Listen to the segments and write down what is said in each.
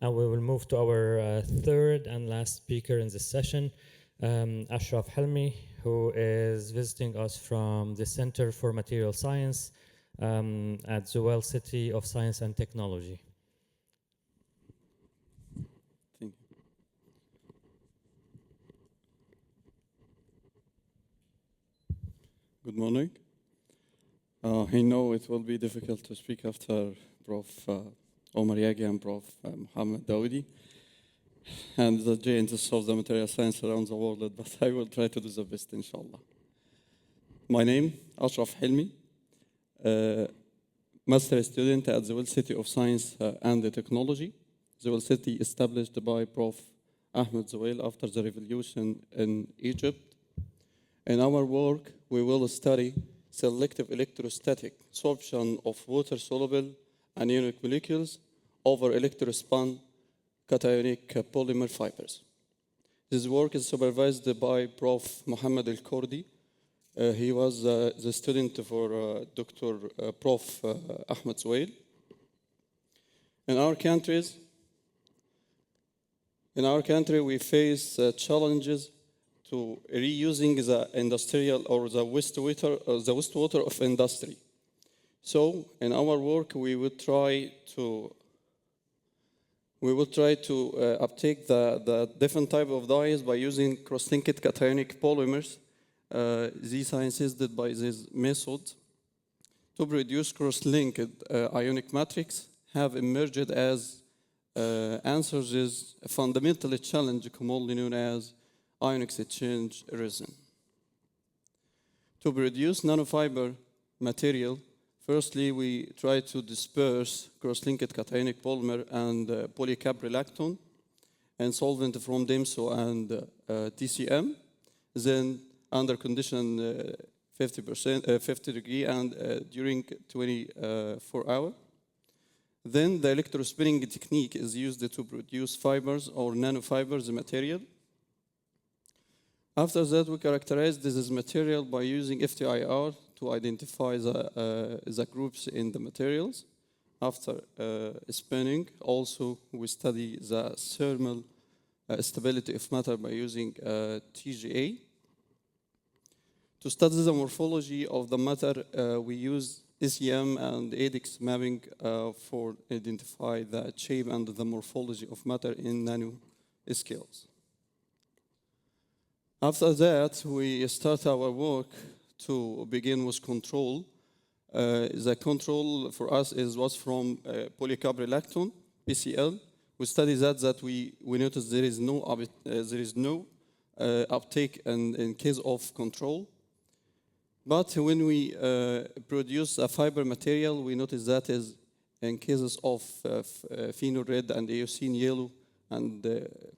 And we will move to our third and last speaker in this session, Ashraf Helmy, who is visiting us from the Center for Material Science at Zuwel City of Science and Technology. Thank you. Good morning. I know it will be difficult to speak after Prof. Omar Yagi and Prof. Mohammed Dawoudi and the giants of the material science around the world, but I will try to do the best, inshallah. My name, Ashraf Helmy, master student at the Zuwel City of Science and Technology. Zuwel City established by Prof. Ahmed Zuwel after the revolution in Egypt. In our work, we will study selective electrostatic sorption of water-soluble anionic molecules over electrospun cationic polymer fibers. This work is supervised by Prof. Mohammed Al-Kurdi. He was the student for Dr. Prof. Ahmed Zuwel. In our country, we face challenges to reusing the industrial or the wastewater of industry. So in our work, we will try to uptake the different type of dyes by using cross-linked cationic polymers. These are insisted by this method to produce cross-linked ionic matrix have emerged as answers is a fundamental challenge commonly known as ion exchange resin. To produce nanofiber material, firstly, we try to disperse cross-linked cationic polymer and polycaprolactone and solvent from DIMSO and TCM. Then, under condition 50 degree and during 24 hours. Then, the electrospinning technique is used to produce fibers or nanofibers material. After that, we characterize this material by using FTIR to identify the groups in the materials. After spinning, also we study the thermal stability of matter by using TGA. To study the morphology of the matter, we use SEM and ADX mapping for identify the shape and the morphology of matter in nanoscales. After that, we start our work to begin with control. The control for us was from polycaprolactone, PCL. We study that we notice there is no uptake in case of control. But when we produce a fiber material, we notice that is in cases of phenol red and eosine yellow and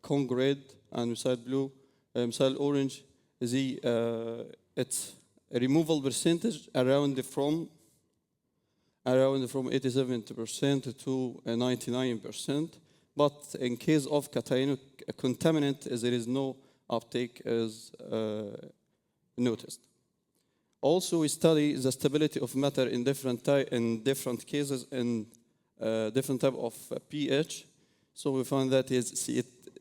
Cong red and methyl blue. Methyl orange, its removal percentage around from 87% to 99%. But in case of cationic contaminant, there is no uptake as noticed. Also, we study the stability of matter in different cases in different type of pH. So we find that it's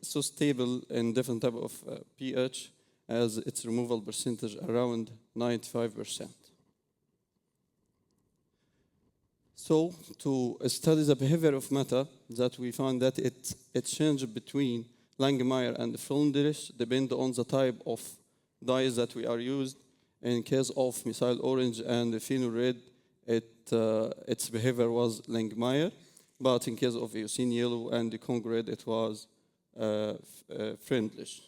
so stable in different type of pH as its removal percentage around 95%. So to study the behavior of matter, that we find that it changes between Langmuir and Freundlich depend on the type of dyes that we are used. In case of methyl orange and phenol red, its behavior was Langmuir, but in case of eosine yellow and the Cong red, it was Freundlich.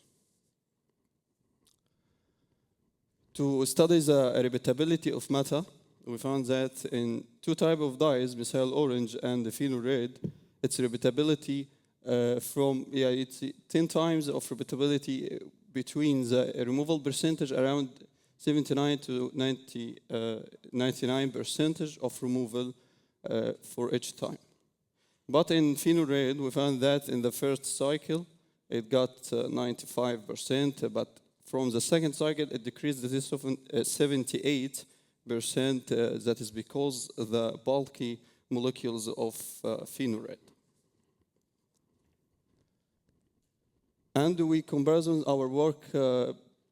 To study the repeatability of matter, we found that in two types of dyes, methyl orange and the phenol red, its repeatability it's 10 times of repeatability between the removal percentage around 79 to 99% of removal for each time. But in phenol red, we found that in the first cycle, it got 95%, but from the second cycle, it decreased this of 78%. That is because the bulky molecules of phenol red. And we comparison our work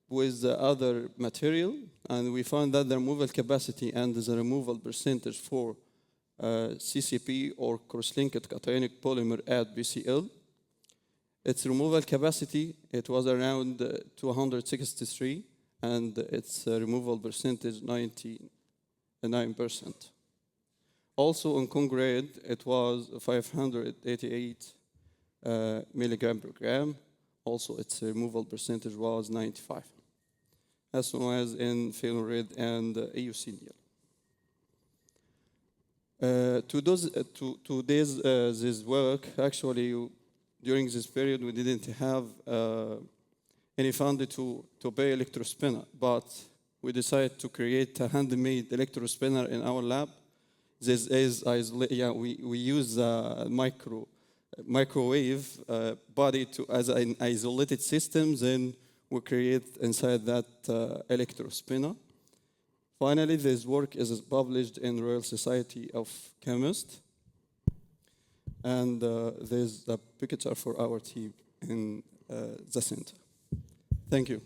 with the other material, and we found that the removal capacity and the removal percentage for CCP or cross-linked cationic polymer at BCl, its removal capacity, it was around 263, and its removal percentage 99%. Also on congrade, it was 588 milligram per gram. Also, its removal percentage was 95, as well as in phenol and eosinol. To this work, actually, during this period, we didn't have any fund to pay electrospinner, but we decided to create a handmade electrospinner in our lab. This is we use microwave body as an isolated system, then we create inside that electrospinner. Finally, this work is published in Royal Society of Chemists, and there's a picture for our team in the center. Thank you.